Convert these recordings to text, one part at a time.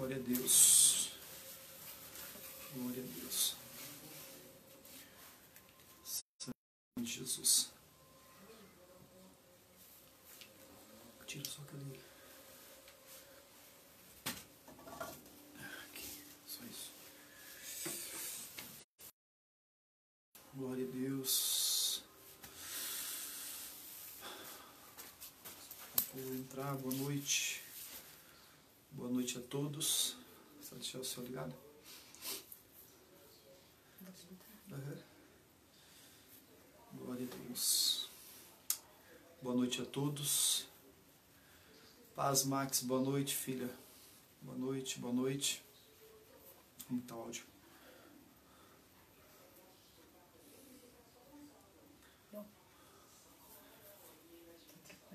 Glória a Deus. Glória a Deus. Santo Jesus. Tira só a cadeira. Aqui, só isso. Glória a Deus. Vou entrar, boa noite. Boa noite a todos. Só deixar o seu ligado. Uhum. Glória a Deus. Boa noite a todos. Paz, Max, boa noite, filha. Boa noite, boa noite. Como está o áudio?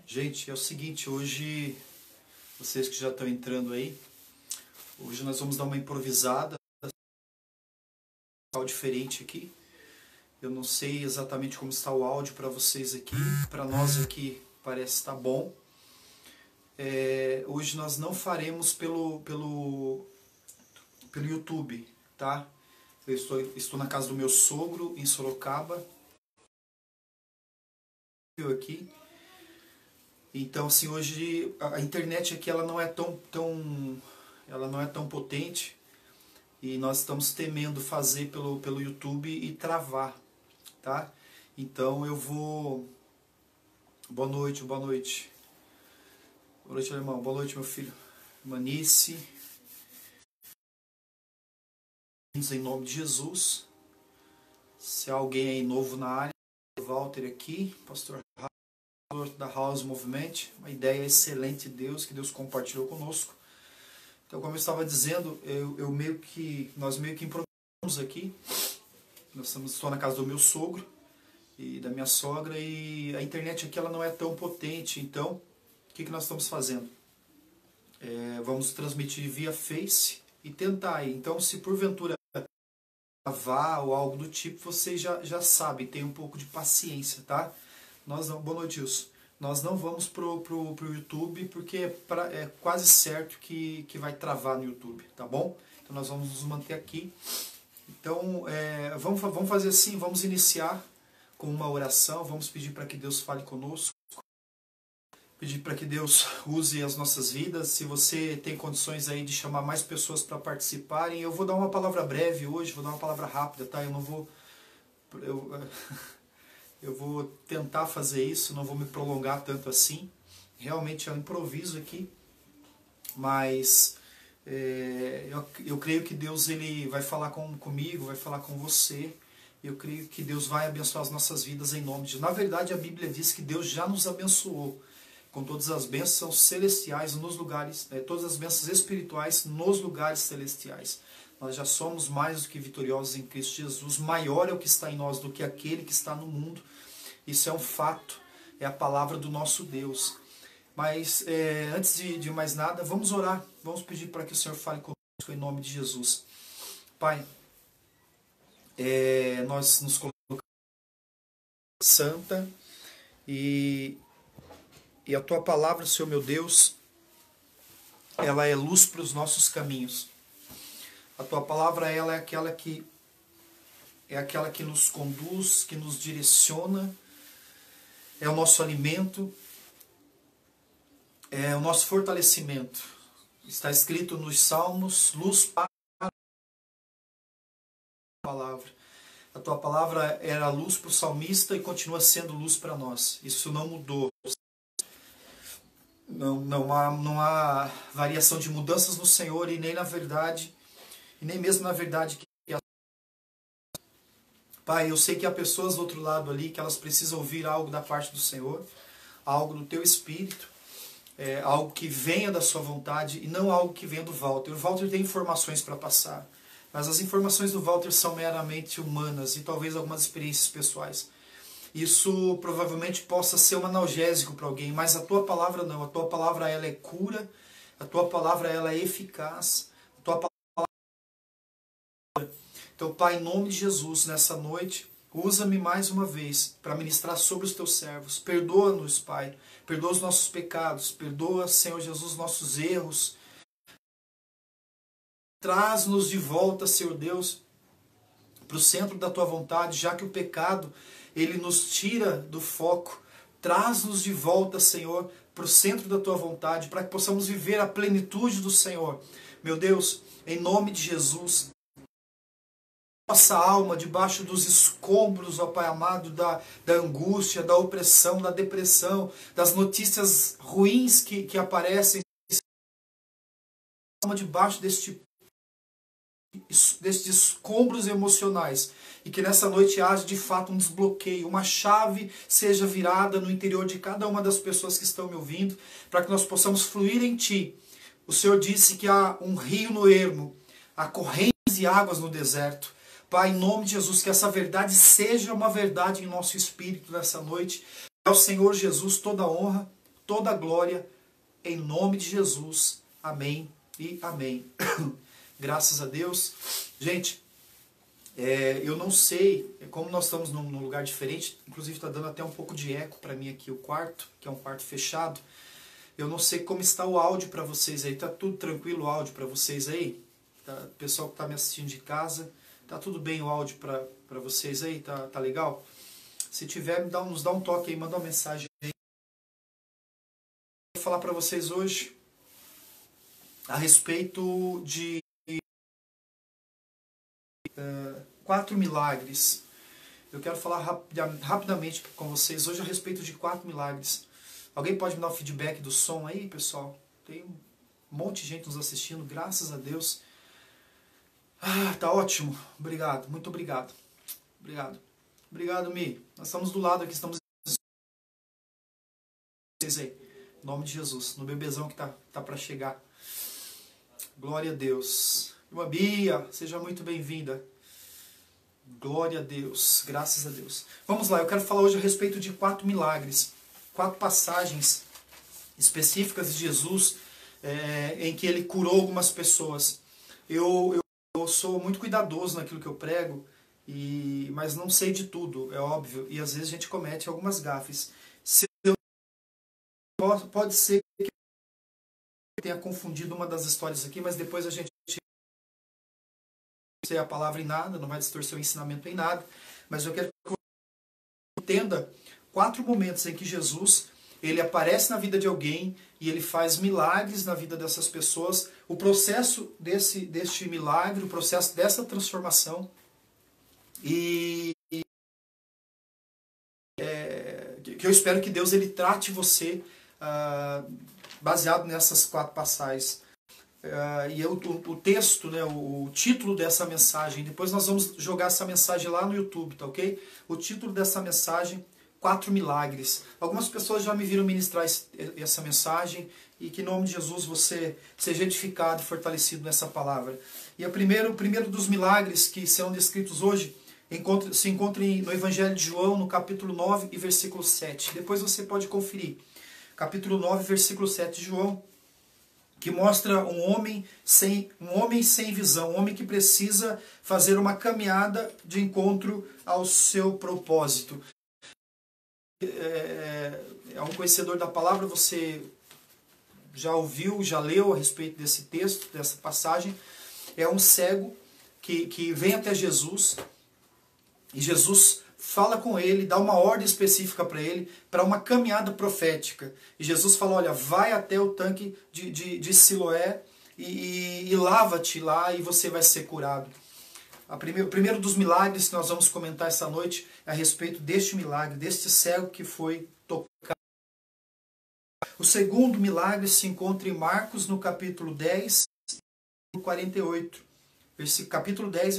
Gente, é o seguinte, hoje, vocês que já estão entrando aí, hoje nós vamos dar uma improvisada, algo diferente aqui. Eu não sei exatamente como está o áudio para vocês aqui, para nós aqui parece estar bom. Hoje nós não faremos pelo YouTube, tá? Eu estou na casa do meu sogro, em Sorocaba. Aqui. Então, assim, hoje a internet aqui ela não é tão potente e nós estamos temendo fazer pelo YouTube e travar, tá? Então eu vou... Boa noite, boa noite. Boa noite, irmão. Boa noite, meu filho. Manice. Em nome de Jesus. Se há alguém aí novo na área, Walter aqui, pastor da House Movement, uma ideia excelente de Deus, que Deus compartilhou conosco. Então, como eu estava dizendo, nós meio que improvisamos aqui. Estou na casa do meu sogro e da minha sogra, e a internet aqui ela não é tão potente. Então, o que nós estamos fazendo? Vamos transmitir via Face e tentar aí. Então, se porventura gravar ou algo do tipo, vocês já sabem, tem um pouco de paciência, tá? Nós não, boa noite, Wilson. Nós não vamos pro YouTube porque é quase certo que vai travar no YouTube, tá bom? Então nós vamos nos manter aqui. Então vamos fazer assim, vamos iniciar com uma oração, vamos pedir para que Deus fale conosco, pedir para que Deus use as nossas vidas. Se você tem condições aí de chamar mais pessoas para participarem, eu vou dar uma palavra breve hoje, vou dar uma palavra rápida, tá? Eu não vou... Eu vou tentar fazer isso, não vou me prolongar tanto assim. Realmente é um improviso aqui, mas eu creio que Deus ele vai falar comigo, vai falar com você. Eu creio que Deus vai abençoar as nossas vidas em nome de Jesus. Na verdade, a Bíblia diz que Deus já nos abençoou com todas as bênçãos celestiais nos lugares, todas as bênçãos espirituais nos lugares celestiais. Nós já somos mais do que vitoriosos em Cristo Jesus. Maior é o que está em nós do que aquele que está no mundo. Isso é um fato, é a palavra do nosso Deus. Mas antes de mais nada, vamos orar. Vamos pedir para que o Senhor fale conosco em nome de Jesus. Pai, nós nos colocamos santa e a Tua palavra, Senhor meu Deus, ela é luz para os nossos caminhos. A Tua palavra ela é aquela que nos conduz, que nos direciona, é o nosso alimento, é o nosso fortalecimento. Está escrito nos Salmos, luz para a palavra. A Tua palavra era luz para o salmista e continua sendo luz para nós. Isso não mudou. Não há variação de mudanças no Senhor e nem na verdade, e nem mesmo na verdade que Pai, eu sei que há pessoas do outro lado ali que elas precisam ouvir algo da parte do Senhor, algo do Teu Espírito, algo que venha da Sua vontade e não algo que venha do Walter. O Walter tem informações para passar, mas as informações do Walter são meramente humanas e talvez algumas experiências pessoais. Isso provavelmente possa ser um analgésico para alguém, mas a Tua palavra não. A Tua palavra ela é cura, a Tua palavra ela é eficaz, a Tua palavra... Então, Pai, em nome de Jesus, nessa noite, usa-me mais uma vez para ministrar sobre os Teus servos. Perdoa-nos, Pai. Perdoa os nossos pecados. Perdoa, Senhor Jesus, nossos erros. Traz-nos de volta, Senhor Deus, para o centro da tua vontade, já que o pecado, ele nos tira do foco. Traz-nos de volta, Senhor, para o centro da tua vontade, para que possamos viver a plenitude do Senhor. Meu Deus, em nome de Jesus, nossa alma debaixo dos escombros, ó Pai amado, da angústia, da opressão, da depressão, das notícias ruins que aparecem, alma debaixo destes escombros emocionais, e que nessa noite haja de fato um desbloqueio, uma chave seja virada no interior de cada uma das pessoas que estão me ouvindo, para que nós possamos fluir em Ti. O Senhor disse que há um rio no ermo, há correntes e águas no deserto. Pai, em nome de Jesus, que essa verdade seja uma verdade em nosso espírito nessa noite. Ao Senhor Jesus toda a honra, toda a glória, em nome de Jesus. Amém e amém. Graças a Deus. Gente, eu não sei, como nós estamos num lugar diferente, inclusive está dando até um pouco de eco para mim aqui o quarto, que é um quarto fechado. Eu não sei como está o áudio para vocês aí. Tá tudo tranquilo o áudio para vocês aí? Tá, pessoal que está me assistindo de casa, tá tudo bem o áudio para vocês aí? Tá legal? Se tiver, nos dá um toque aí, manda uma mensagem aí. Vou falar para vocês hoje a respeito de 4 milagres. Eu quero falar rapidamente com vocês hoje a respeito de 4 milagres. Alguém pode me dar um feedback do som aí, pessoal? Tem um monte de gente nos assistindo, graças a Deus. Tá ótimo. Obrigado, muito obrigado. Obrigado. Obrigado, Mi. Nós estamos do lado aqui, estamos vocês aí. Em nome de Jesus, no bebezão que tá para chegar. Glória a Deus. Irmã Bia, seja muito bem-vinda. Glória a Deus, graças a Deus. Vamos lá, eu quero falar hoje a respeito de 4 milagres. 4 passagens específicas de Jesus em que ele curou algumas pessoas. Eu sou muito cuidadoso naquilo que eu prego, mas não sei de tudo, é óbvio. E às vezes a gente comete algumas gafes. Pode ser que eu tenha confundido uma das histórias aqui, mas depois a gente não sei a palavra em nada, não vai distorcer o ensinamento em nada. Mas eu quero que você entenda 4 momentos em que Jesus ele aparece na vida de alguém e ele faz milagres na vida dessas pessoas. O processo deste milagre, o processo dessa transformação, que eu espero que Deus ele trate você baseado nessas 4 passagens. E o texto, né, o título dessa mensagem, depois nós vamos jogar essa mensagem lá no YouTube, tá ok? O título dessa mensagem, 4 milagres. Algumas pessoas já me viram ministrar essa mensagem, e que em nome de Jesus você seja edificado e fortalecido nessa palavra. E o primeiro dos milagres que serão descritos hoje se encontra no Evangelho de João, no capítulo 9 e versículo 7. Depois você pode conferir. Capítulo 9, versículo 7 de João, que mostra um homem sem visão, um homem que precisa fazer uma caminhada de encontro ao seu propósito. É um conhecedor da palavra, você já ouviu, já leu a respeito desse texto, dessa passagem. É um cego que vem até Jesus, e Jesus fala com ele, dá uma ordem específica para ele, para uma caminhada profética. E Jesus fala, olha, vai até o tanque de Siloé e lava-te lá e você vai ser curado. O primeiro dos milagres que nós vamos comentar essa noite é a respeito deste milagre, deste cego que foi tocado. O segundo milagre se encontra em Marcos, no capítulo 10, 48. Capítulo 10,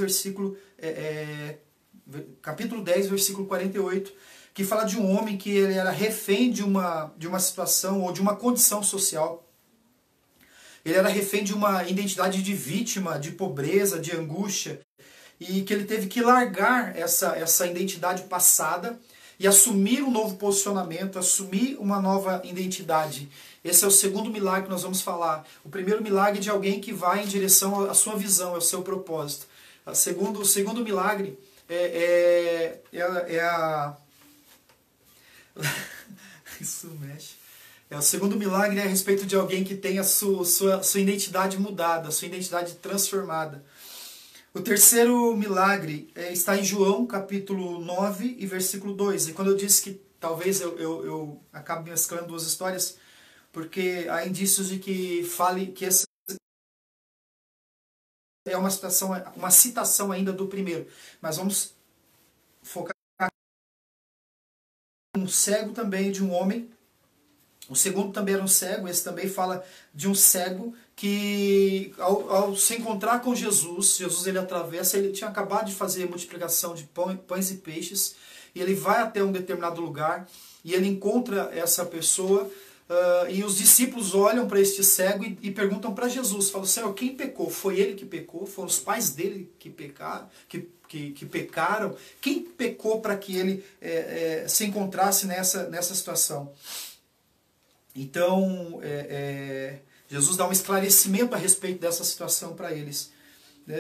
versículo 48, que fala de um homem que ele era refém de uma situação ou de uma condição social. Ele era refém de uma identidade de vítima, de pobreza, de angústia, e que ele teve que largar essa identidade passada e assumir um novo posicionamento, assumir uma nova identidade. Esse é o segundo milagre que nós vamos falar. O primeiro milagre é de alguém que vai em direção à sua visão, ao seu propósito. O segundo milagre isso mexe. O segundo milagre é a respeito de alguém que tem a sua identidade mudada, a sua identidade transformada. O terceiro milagre está em João, capítulo 9 e versículo 2. E quando eu disse que talvez eu acabe mesclando duas histórias, porque há indícios de que essa é uma citação ainda do primeiro. Mas vamos focar um cego também, de um homem. O segundo também era um cego, esse também fala de um cego que ao se encontrar com Jesus ele atravessa, ele tinha acabado de fazer multiplicação de pães e peixes, e ele vai até um determinado lugar, e ele encontra essa pessoa, e os discípulos olham para este cego e perguntam para Jesus, falam, Senhor, quem pecou? Foi ele que pecou? Foram os pais dele que pecaram? Que pecaram? Quem pecou para que ele se encontrasse nessa situação? Então, Jesus dá um esclarecimento a respeito dessa situação para eles.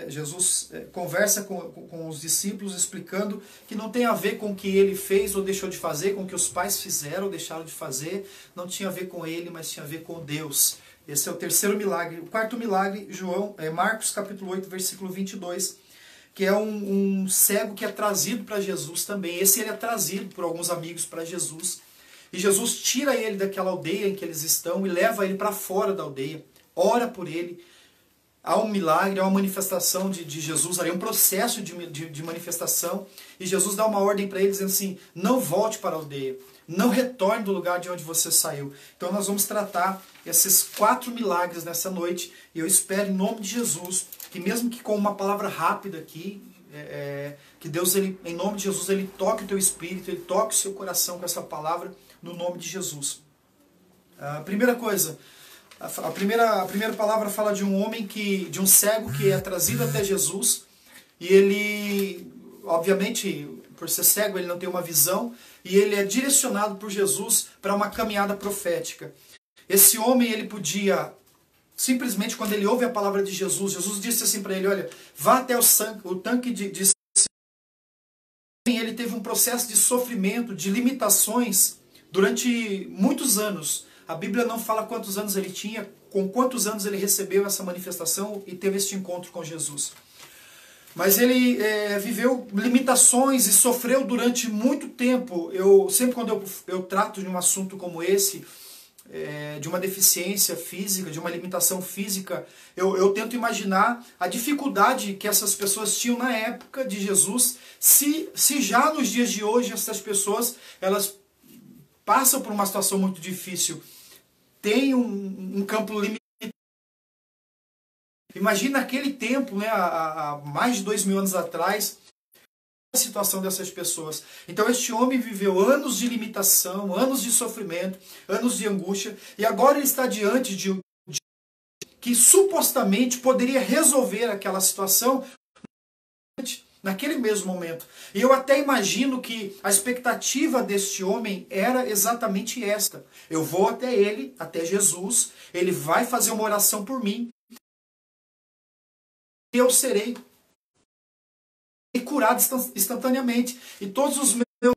Jesus conversa com os discípulos explicando que não tem a ver com o que ele fez ou deixou de fazer, com o que os pais fizeram ou deixaram de fazer, não tinha a ver com ele, mas tinha a ver com Deus. Esse é o terceiro milagre. O quarto milagre, Marcos capítulo 8, versículo 22, que é um cego que é trazido para Jesus também. Esse ele é trazido por alguns amigos para Jesus. E Jesus tira ele daquela aldeia em que eles estão e leva ele para fora da aldeia, ora por ele. Há um milagre, há uma manifestação de Jesus, há um processo de manifestação, e Jesus dá uma ordem para ele dizendo assim, não volte para a aldeia, não retorne do lugar de onde você saiu. Então nós vamos tratar esses 4 milagres nessa noite, e eu espero em nome de Jesus, que mesmo que com uma palavra rápida aqui, que Deus, em nome de Jesus, Ele toque o teu espírito, Ele toque o seu coração com essa palavra, no nome de Jesus. A primeira coisa, a primeira palavra fala de um homem, de um cego que é trazido até Jesus, e ele, obviamente, por ser cego, ele não tem uma visão, e ele é direcionado por Jesus para uma caminhada profética. Esse homem, ele podia, simplesmente quando ele ouve a palavra de Jesus, Jesus disse assim para ele, olha, vá até o tanque de... Ele teve um processo de sofrimento, de limitações, durante muitos anos. A Bíblia não fala quantos anos ele tinha, com quantos anos ele recebeu essa manifestação e teve este encontro com Jesus. Mas ele viveu limitações e sofreu durante muito tempo. Sempre quando eu trato de um assunto como esse, de uma deficiência física, de uma limitação física, eu tento imaginar a dificuldade que essas pessoas tinham na época de Jesus, se já nos dias de hoje essas pessoas, elas passam por uma situação muito difícil, tem um campo limitado. Imagina aquele tempo, né, há mais de 2000 anos atrás, a situação dessas pessoas. Então este homem viveu anos de limitação, anos de sofrimento, anos de angústia, e agora ele está diante de que supostamente poderia resolver aquela situação naquele mesmo momento. E eu até imagino que a expectativa deste homem era exatamente esta. Eu vou até ele, até Jesus, ele vai fazer uma oração por mim, e eu serei curado instantaneamente. E todos os meus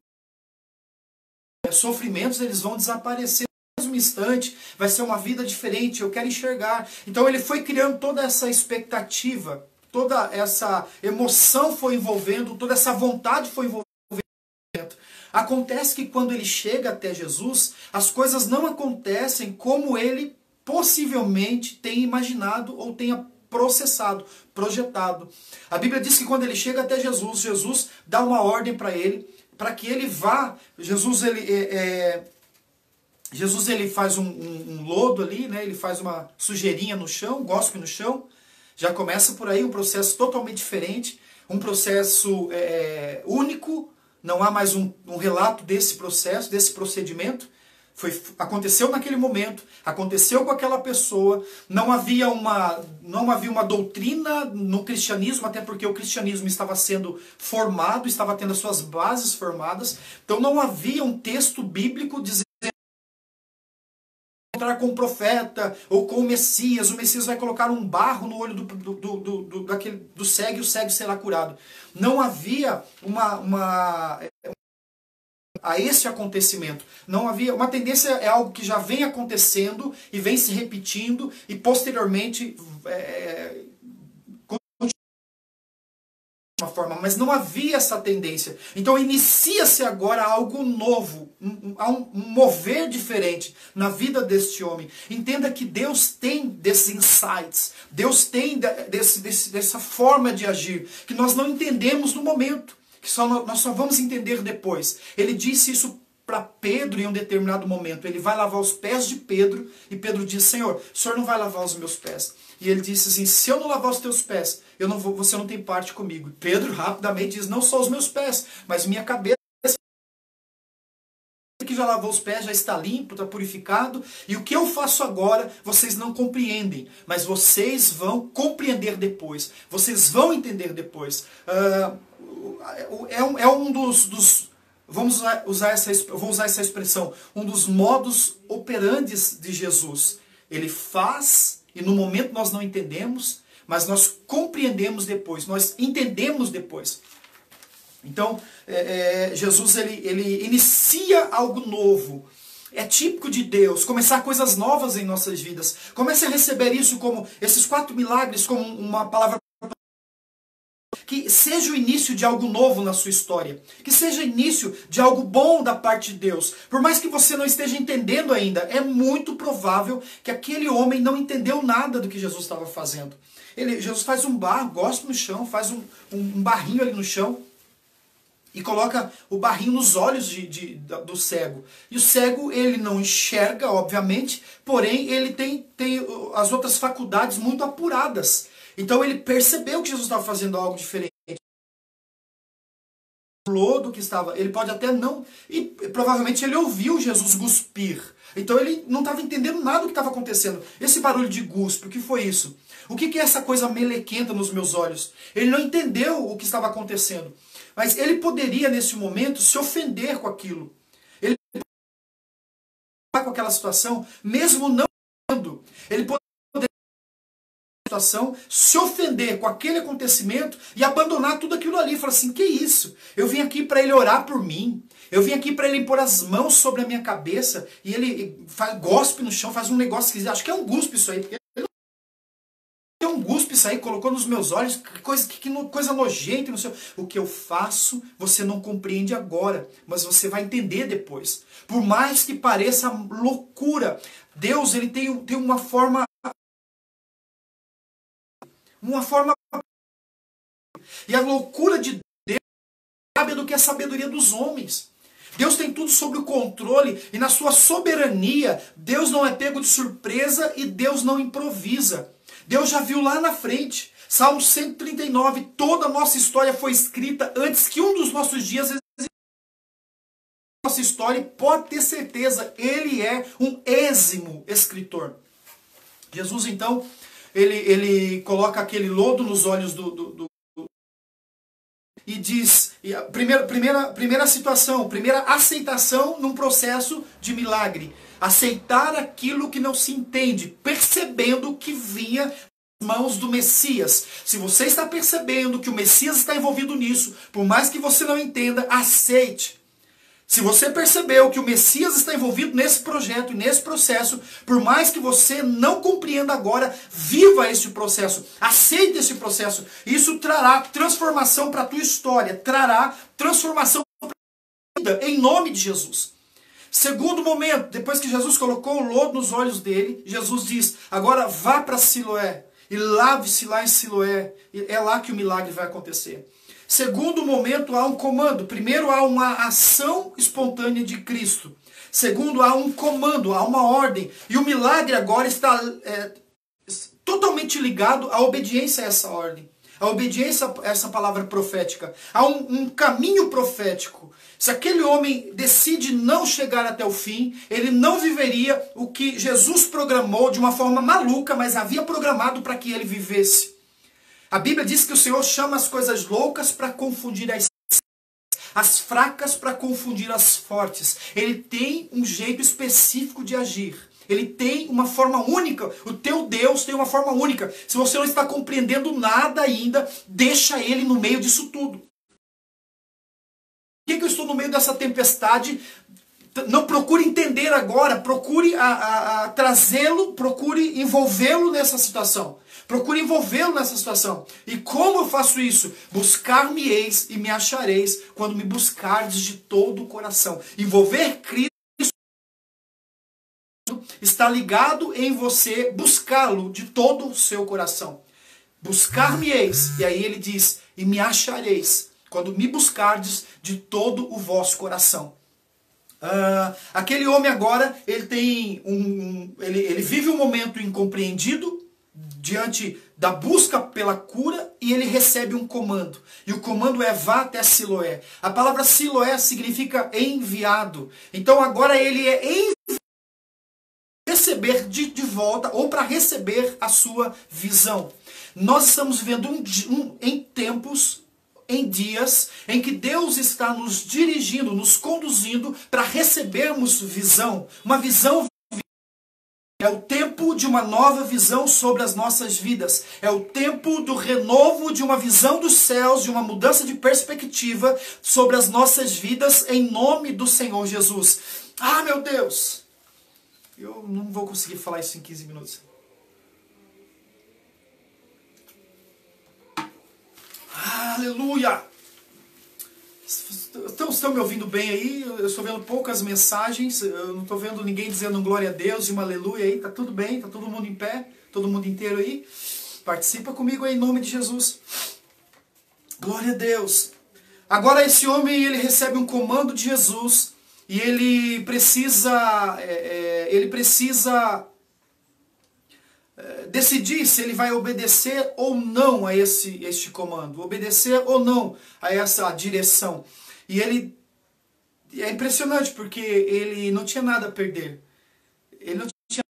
sofrimentos, eles vão desaparecer no mesmo instante, vai ser uma vida diferente, eu quero enxergar. Então ele foi criando toda essa expectativa, toda essa emoção foi envolvendo, toda essa vontade foi envolvendo. Acontece que quando ele chega até Jesus, as coisas não acontecem como ele possivelmente tenha imaginado ou tenha processado, projetado. A Bíblia diz que quando ele chega até Jesus, Jesus dá uma ordem para ele, para que ele vá. Jesus ele faz um lodo ali, né? Ele faz uma sujeirinha no chão, gospe no chão. Já começa por aí um processo totalmente diferente, um processo único, não há mais um relato desse processo, desse procedimento. Aconteceu naquele momento, aconteceu com aquela pessoa, não havia uma doutrina no cristianismo, até porque o cristianismo estava sendo formado, estava tendo as suas bases formadas, então não havia um texto bíblico dizendo encontrar com o profeta ou com o Messias vai colocar um barro no olho do cego e o cego será curado. Não havia uma a esse acontecimento. Não havia uma tendência, é algo que já vem acontecendo e vem se repetindo e posteriormente uma forma, mas não havia essa tendência. Então inicia-se agora algo novo, um mover diferente na vida deste homem. Entenda que Deus tem desses insights, Deus tem dessa forma de agir, que nós não entendemos no momento, que nós só vamos entender depois. Ele disse isso para Pedro em um determinado momento. Ele vai lavar os pés de Pedro e Pedro diz: Senhor, o Senhor não vai lavar os meus pés. E ele disse assim: se eu não lavar os teus pés, você não tem parte comigo. Pedro rapidamente diz: não só os meus pés, mas minha cabeça, que já lavou os pés, já está limpo, está purificado. E o que eu faço agora, vocês não compreendem. Mas vocês vão compreender depois. Vocês vão entender depois. É um dos vou usar essa expressão, um dos modus operandes de Jesus. Ele faz, e no momento nós não entendemos, mas nós compreendemos depois, nós entendemos depois. Então, Jesus ele inicia algo novo. É típico de Deus começar coisas novas em nossas vidas. Comece a receber isso como, esses 4 milagres, como uma palavra. Que seja o início de algo novo na sua história. Que seja o início de algo bom da parte de Deus. Por mais que você não esteja entendendo ainda, é muito provável que aquele homem não entendeu nada do que Jesus estava fazendo. Jesus faz um barro, gospe no chão, faz um barrinho ali no chão e coloca o barrinho nos olhos do cego. E o cego, ele não enxerga, obviamente, porém ele tem as outras faculdades muito apuradas. Então ele percebeu que Jesus estava fazendo algo diferente. O lodo que estava, ele pode até não, e provavelmente ele ouviu Jesus cuspir. Então ele não estava entendendo nada do que estava acontecendo. Esse barulho de guspe, o que foi isso? O que é essa coisa melequenta nos meus olhos? Ele não entendeu o que estava acontecendo. Mas ele poderia, nesse momento, se ofender com aquilo. Ele poderia com aquela situação, mesmo não entendendo. Ele poderia situação, se ofender com aquele acontecimento e abandonar tudo aquilo ali. Falar assim: que isso? Eu vim aqui para ele orar por mim. Eu vim aqui para ele impor as mãos sobre a minha cabeça e ele gospe no chão, faz um negócio que acho que é um guspe isso aí. Porque é um guspe isso aí, colocou nos meus olhos, que coisa nojenta, não sei. O que eu faço, você não compreende agora, mas você vai entender depois. Por mais que pareça loucura, Deus ele tem uma forma. E a loucura de Deus sabe do que a sabedoria dos homens. Deus tem tudo sob o controle e na sua soberania, Deus não é pego de surpresa e Deus não improvisa. Deus já viu lá na frente. Salmo 139, toda a nossa história foi escrita antes que um dos nossos dias existisse. Nossa história, pode ter certeza, ele é um êximo escritor. Jesus, então, ele coloca aquele lodo nos olhos e diz, primeira situação, primeira aceitação num processo de milagre. Aceitar aquilo que não se entende, percebendo que vinha das mãos do Messias. Se você está percebendo que o Messias está envolvido nisso, por mais que você não entenda, aceite. Se você percebeu que o Messias está envolvido nesse projeto e nesse processo, por mais que você não compreenda agora, viva esse processo, aceite esse processo. Isso trará transformação para a tua história, trará transformação para a tua vida, em nome de Jesus. Segundo momento, depois que Jesus colocou o lodo nos olhos dele, Jesus diz: agora vá para Siloé e lave-se lá em Siloé. É lá que o milagre vai acontecer. Segundo momento, há um comando. Primeiro, há uma ação espontânea de Cristo. Segundo, há um comando, há uma ordem. E o milagre agora está totalmente ligado à obediência a essa ordem. A obediência a essa palavra profética. Há um caminho profético. Se aquele homem decide não chegar até o fim, ele não viveria o que Jesus programou de uma forma maluca, mas havia programado para que ele vivesse. A Bíblia diz que o Senhor chama as coisas loucas para confundir as fracas para confundir as fortes. Ele tem um jeito específico de agir. Ele tem uma forma única. O teu Deus tem uma forma única. Se você não está compreendendo nada ainda, deixa ele no meio disso tudo. que eu estou no meio dessa tempestade? Não procure entender agora, procure trazê-lo, procure envolvê-lo nessa situação. Procure envolvê-lo nessa situação. E como eu faço isso? Buscar-me-eis e me achareis quando me buscardes de todo o coração. Envolver Cristo está ligado em você buscá-lo de todo o seu coração. Buscar-me-eis, e aí ele diz, e me achareis, quando me buscardes de todo o vosso coração. Aquele homem agora, ele vive um momento incompreendido, diante da busca pela cura, e ele recebe um comando. E o comando é: vá até Siloé. A palavra Siloé significa enviado. Então agora ele é enviado receber de volta, ou para receber a sua visão. Nós estamos vivendo em tempos, em dias, em que Deus está nos dirigindo, nos conduzindo para recebermos visão. Uma visão. É o tempo de uma nova visão sobre as nossas vidas. É o tempo do renovo de uma visão dos céus, de uma mudança de perspectiva sobre as nossas vidas, em nome do Senhor Jesus. Ah, meu Deus! Eu não vou conseguir falar isso em 15 minutos. Aleluia! Estão me ouvindo bem aí? Eu estou vendo poucas mensagens, eu não estou vendo ninguém dizendo um glória a Deus e uma aleluia aí. Tá tudo bem? Tá todo mundo em pé? Todo mundo inteiro aí? Participa comigo aí em nome de Jesus. Glória a Deus. Agora esse homem, ele recebe um comando de Jesus e ele precisa decidir se ele vai obedecer ou não a este comando, obedecer ou não a essa direção. E ele é impressionante porque ele não tinha nada a perder. Ele não tinha.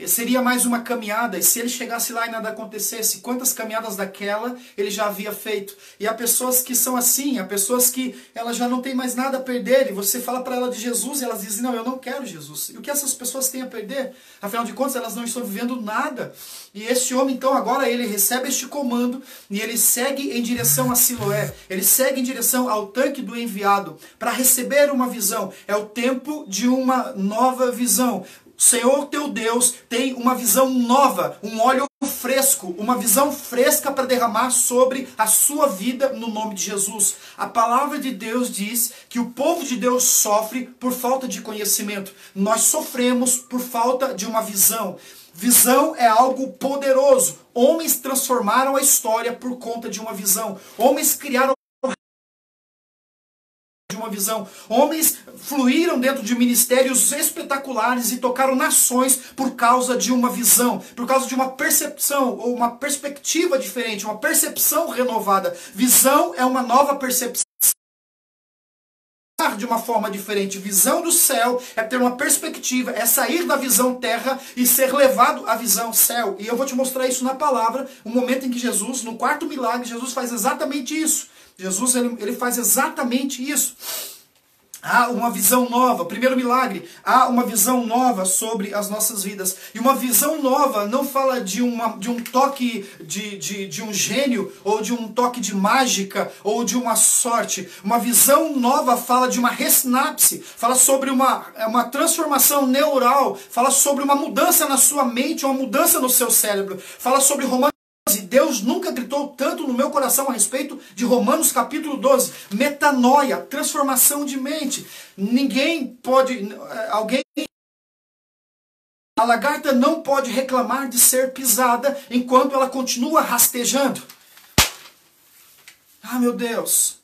Seria mais uma caminhada, e se ele chegasse lá e nada acontecesse, quantas caminhadas daquela ele já havia feito? E há pessoas que são assim, há pessoas que elas já não têm mais nada a perder, e você fala para ela de Jesus, e elas dizem, não, eu não quero Jesus. E o que essas pessoas têm a perder? Afinal de contas, elas não estão vivendo nada. E este homem, então, agora ele recebe este comando, e ele segue em direção a Siloé, ele segue em direção ao tanque do enviado, para receber uma visão. É o tempo de uma nova visão. O Senhor teu Deus tem uma visão nova, um óleo fresco, uma visão fresca para derramar sobre a sua vida no nome de Jesus. A palavra de Deus diz que o povo de Deus sofre por falta de conhecimento. Nós sofremos por falta de uma visão. Visão é algo poderoso. Homens transformaram a história por conta de uma visão. Homens criaram de uma visão. Homens fluíram dentro de ministérios espetaculares e tocaram nações por causa de uma visão, por causa de uma percepção ou uma perspectiva diferente, uma percepção renovada. Visão é uma nova percepção de uma forma diferente. Visão do céu é ter uma perspectiva, é sair da visão terra e ser levado à visão céu. E eu vou te mostrar isso na palavra, o momento em que Jesus, no quarto milagre, Jesus faz exatamente isso. Jesus ele faz exatamente isso. Há uma visão nova. Primeiro milagre, há uma visão nova sobre as nossas vidas. E uma visão nova não fala de um toque de um gênio, ou de um toque de mágica, ou de uma sorte. Uma visão nova fala de uma ressinapse, fala sobre uma transformação neural, fala sobre uma mudança na sua mente, uma mudança no seu cérebro. Fala sobre Romanos. E Deus nunca gritou tanto no meu coração a respeito de Romanos capítulo 12. Metanoia, transformação de mente. A lagarta não pode reclamar de ser pisada enquanto ela continua rastejando. Ah, meu Deus.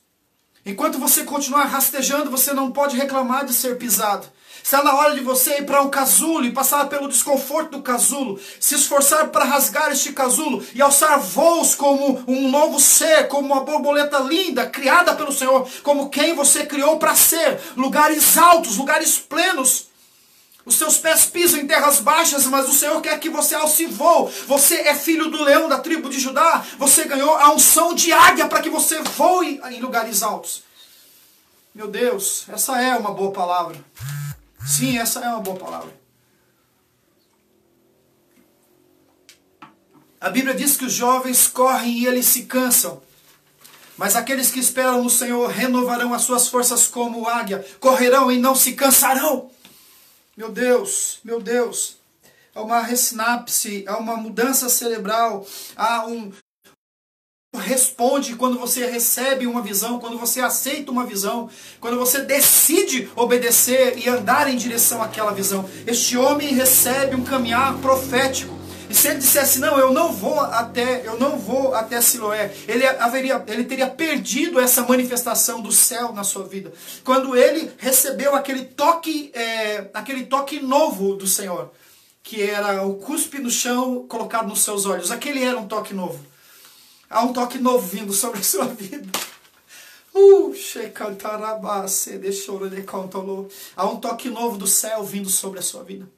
Enquanto você continuar rastejando, você não pode reclamar de ser pisado. Está na hora de você ir para um casulo e passar pelo desconforto do casulo, se esforçar para rasgar este casulo e alçar voos como um novo ser, como uma borboleta linda, criada pelo Senhor, como quem você criou para ser. Lugares altos, lugares plenos. Os seus pés pisam em terras baixas, mas o Senhor quer que você alce voo. Você é filho do leão da tribo de Judá. Você ganhou a unção de águia para que você voe em lugares altos. Meu Deus, essa é uma boa palavra. Sim, essa é uma boa palavra. A Bíblia diz que os jovens correm e eles se cansam, Mas aqueles que esperam no Senhor renovarão as suas forças como águia, correrão e não se cansarão. Meu Deus, meu Deus. Há uma ressinapse, há uma mudança cerebral, há um... responde quando você recebe uma visão, quando você aceita uma visão, quando você decide obedecer e andar em direção àquela visão. Este homem recebe um caminhar profético. E se ele dissesse, não, eu não vou até Siloé, ele teria perdido essa manifestação do céu na sua vida. Quando ele recebeu aquele toque novo do Senhor, que era o cuspe no chão colocado nos seus olhos. Aquele era um toque novo. Há um toque novo vindo sobre a sua vida. Há um toque novo do céu vindo sobre a sua vida.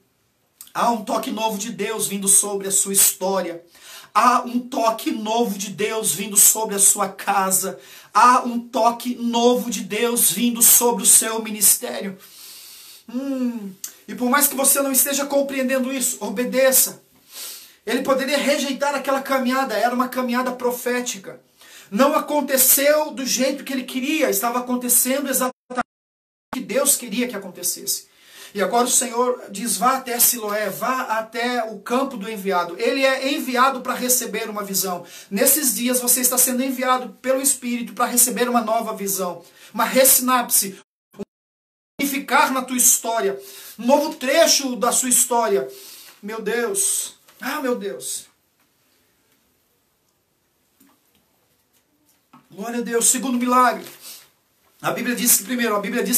Há um toque novo de Deus vindo sobre a sua história. Há um toque novo de Deus vindo sobre a sua casa. Há um toque novo de Deus vindo sobre o seu ministério. E por mais que você não esteja compreendendo isso, obedeça. Ele poderia rejeitar aquela caminhada, era uma caminhada profética. Não aconteceu do jeito que ele queria, estava acontecendo exatamente o que Deus queria que acontecesse. E agora o Senhor diz, vá até Siloé, vá até o campo do enviado. Ele é enviado para receber uma visão. Nesses dias você está sendo enviado pelo Espírito para receber uma nova visão. Uma ressinapse, unificar na tua história. Um novo trecho da sua história. Meu Deus, meu Deus. Glória a Deus. Segundo milagre. A Bíblia diz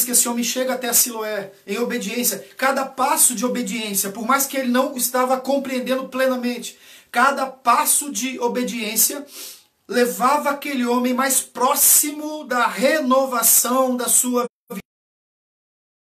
que esse homem chega até Siloé em obediência. Cada passo de obediência, por mais que ele não estava compreendendo plenamente, cada passo de obediência levava aquele homem mais próximo da renovação da sua vida.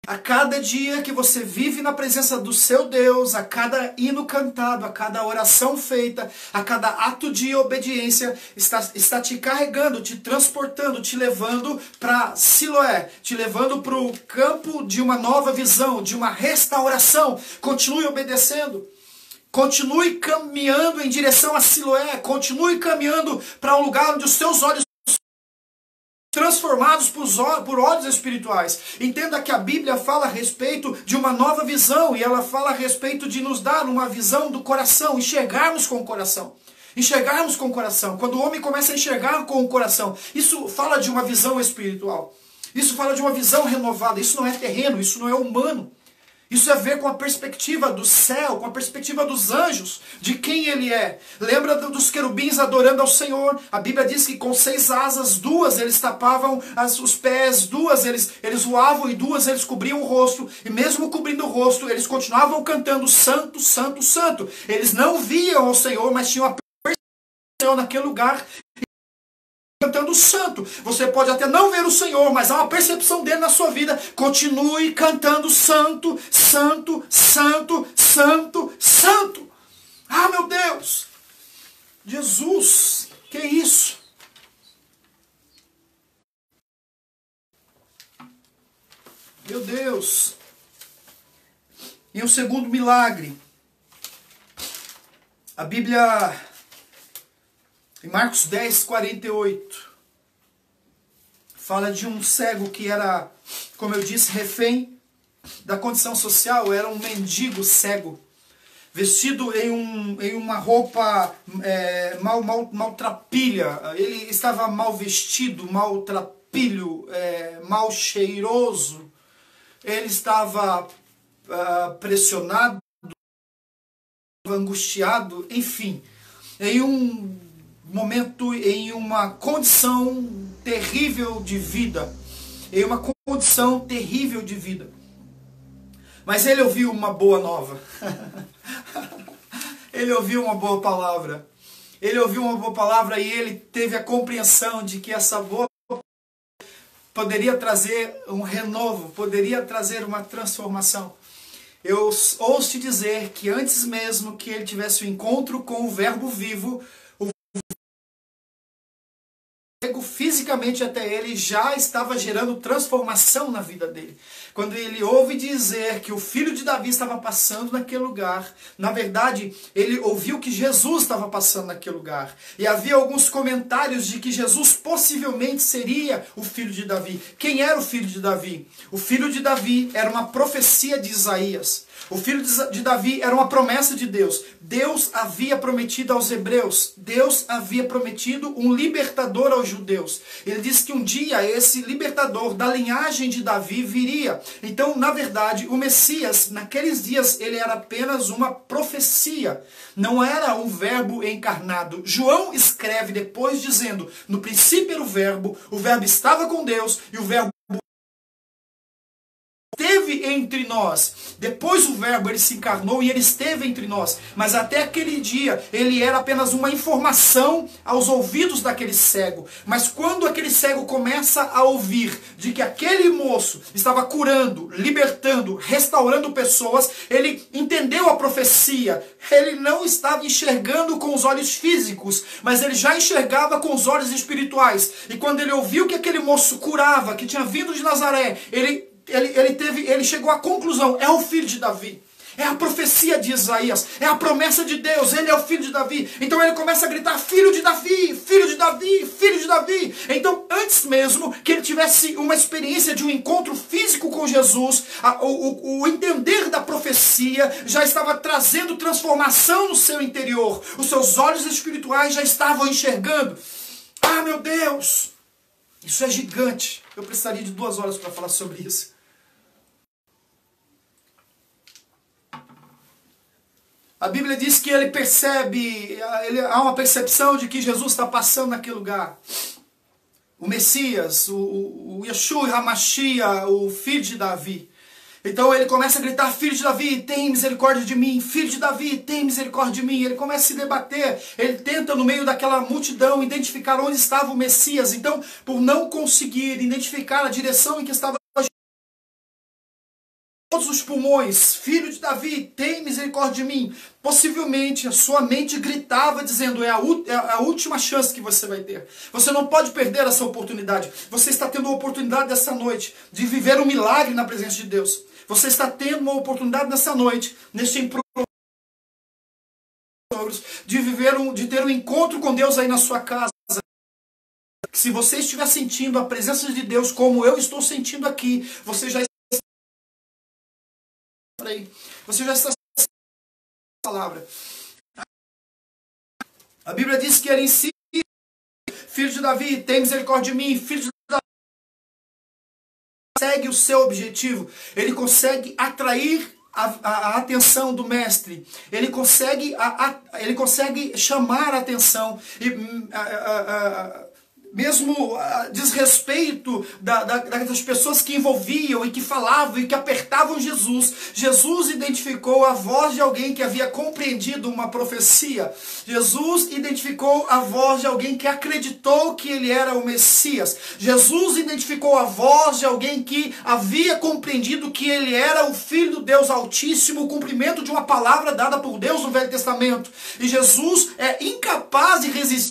A cada dia que você vive na presença do seu Deus, a cada hino cantado, a cada oração feita, a cada ato de obediência, está te carregando, te transportando, te levando para Siloé, te levando para o campo de uma nova visão, de uma restauração. Continue obedecendo. Continue caminhando em direção a Siloé. Continue caminhando para um lugar onde os teus olhos transformados por olhos espirituais. Entenda que a Bíblia fala a respeito de uma nova visão, e ela fala a respeito de nos dar uma visão do coração, enxergarmos com o coração. Enxergarmos com o coração. Quando o homem começa a enxergar com o coração, isso fala de uma visão espiritual. Isso fala de uma visão renovada. Isso não é terreno, isso não é humano. Isso é ver com a perspectiva do céu, com a perspectiva dos anjos, de quem ele é. Lembra dos querubins adorando ao Senhor? A Bíblia diz que com 6 asas, 2 eles tapavam os pés, 2 eles voavam e 2 eles cobriam o rosto. E mesmo cobrindo o rosto, eles continuavam cantando Santo, Santo, Santo. Eles não viam ao Senhor, mas tinham a perspectiva do Senhor naquele lugar, cantando santo. Você pode até não ver o Senhor, mas há uma percepção dele na sua vida. Continue cantando santo, santo, santo, santo, santo. Ah, meu Deus! Jesus, que isso? Meu Deus! E o segundo milagre. A Bíblia... Em Marcos 10, 48, fala de um cego que era, como eu disse, refém da condição social, era um mendigo cego, vestido em uma roupa maltrapilha. Ele estava mal vestido, maltrapilho, mal cheiroso. Ele estava pressionado, angustiado, enfim, em um momento, em uma condição terrível de vida. Em uma condição terrível de vida. Mas ele ouviu uma boa nova. Ele ouviu uma boa palavra. Ele ouviu uma boa palavra e ele teve a compreensão de que essa boa poderia trazer um renovo, poderia trazer uma transformação. Eu ouço te dizer que antes mesmo que ele tivesse o encontro com o Verbo vivo, fisicamente até ele já estava gerando transformação na vida dele. Quando ele ouve dizer que o filho de Davi estava passando naquele lugar, na verdade, ele ouviu que Jesus estava passando naquele lugar. E havia alguns comentários de que Jesus possivelmente seria o filho de Davi. Quem era o filho de Davi? O filho de Davi era uma profecia de Isaías. O filho de Davi era uma promessa de Deus. Deus havia prometido aos hebreus, Deus havia prometido um libertador aos judeus. Ele disse que um dia esse libertador da linhagem de Davi viria. Então, na verdade, o Messias, naqueles dias, ele era apenas uma profecia. Não era um verbo encarnado. João escreve depois dizendo, no princípio era o verbo estava com Deus e o verbo esteve entre nós. Depois o verbo ele se encarnou e ele esteve entre nós. Mas até aquele dia ele era apenas uma informação aos ouvidos daquele cego. Mas quando aquele cego começa a ouvir de que aquele moço estava curando, libertando, restaurando pessoas, ele entendeu a profecia. Ele não estava enxergando com os olhos físicos, mas ele já enxergava com os olhos espirituais. E quando ele ouviu que aquele moço curava, que tinha vindo de Nazaré, ele chegou à conclusão, é o filho de Davi. É a profecia de Isaías, é a promessa de Deus, ele é o filho de Davi. Então ele começa a gritar, filho de Davi, filho de Davi, filho de Davi. Então antes mesmo que ele tivesse uma experiência de um encontro físico com Jesus, o entender da profecia já estava trazendo transformação no seu interior. Os seus olhos espirituais já estavam enxergando. Ah, meu Deus, isso é gigante. Eu precisaria de 2 horas para falar sobre isso. A Bíblia diz que ele percebe, há uma percepção de que Jesus está passando naquele lugar. O Messias, o Yeshua HaMashiach, o filho de Davi. Então ele começa a gritar, filho de Davi, tem misericórdia de mim. Filho de Davi, tem misericórdia de mim. Ele começa a se debater. Ele tenta no meio daquela multidão identificar onde estava o Messias. Então, por não conseguir identificar a direção em que estava todos os pulmões, filho de Davi, tem misericórdia de mim. Possivelmente a sua mente gritava dizendo, é a última chance que você vai ter. Você não pode perder essa oportunidade. Você está tendo a oportunidade dessa noite de viver um milagre na presença de Deus. Você está tendo uma oportunidade nessa noite, neste de ter um encontro com Deus aí na sua casa. Se você estiver sentindo a presença de Deus como eu estou sentindo aqui, você já está sentindo a palavra. A Bíblia diz que ele insiste, filho de Davi, tem misericórdia de mim, filho de Davi. Consegue o seu objetivo, ele consegue atrair a atenção do mestre, ele consegue chamar a atenção e mesmo desrespeito das pessoas que envolviam e que falavam e que apertavam Jesus. Jesus identificou a voz de alguém que havia compreendido uma profecia. Jesus identificou a voz de alguém que acreditou que ele era o Messias. Jesus identificou a voz de alguém que havia compreendido que ele era o Filho do Deus Altíssimo, o cumprimento de uma palavra dada por Deus no Velho Testamento. E Jesus é incapaz de resistir.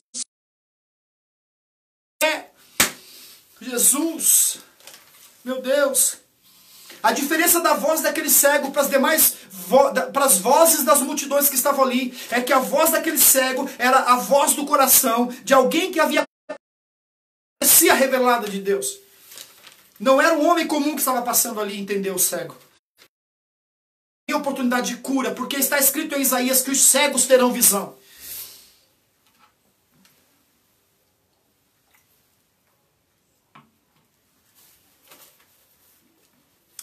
Jesus, meu Deus, a diferença da voz daquele cego para as vozes das multidões que estavam ali, é que a voz daquele cego era a voz do coração de alguém que havia a profecia revelada de Deus. Não era um homem comum que estava passando ali, entendeu, o cego. Tinha oportunidade de cura, porque está escrito em Isaías que os cegos terão visão.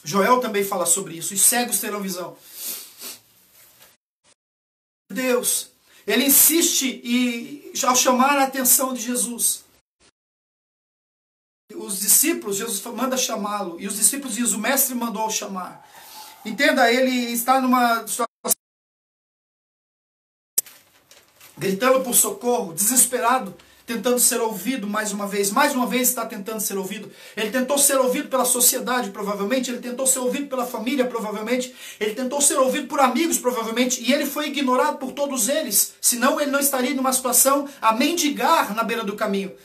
Joel também fala sobre isso. Os cegos terão visão. Deus, ele insiste ao chamar a atenção de Jesus. Os discípulos, Jesus manda chamá-lo. E os discípulos dizem, o mestre mandou chamar. Entenda, ele está numa situação gritando por socorro, desesperado, tentando ser ouvido mais uma vez está tentando ser ouvido. Ele tentou ser ouvido pela sociedade, provavelmente, ele tentou ser ouvido pela família, provavelmente, ele tentou ser ouvido por amigos, provavelmente, e ele foi ignorado por todos eles, senão ele não estaria numa situação a mendigar na beira do caminho.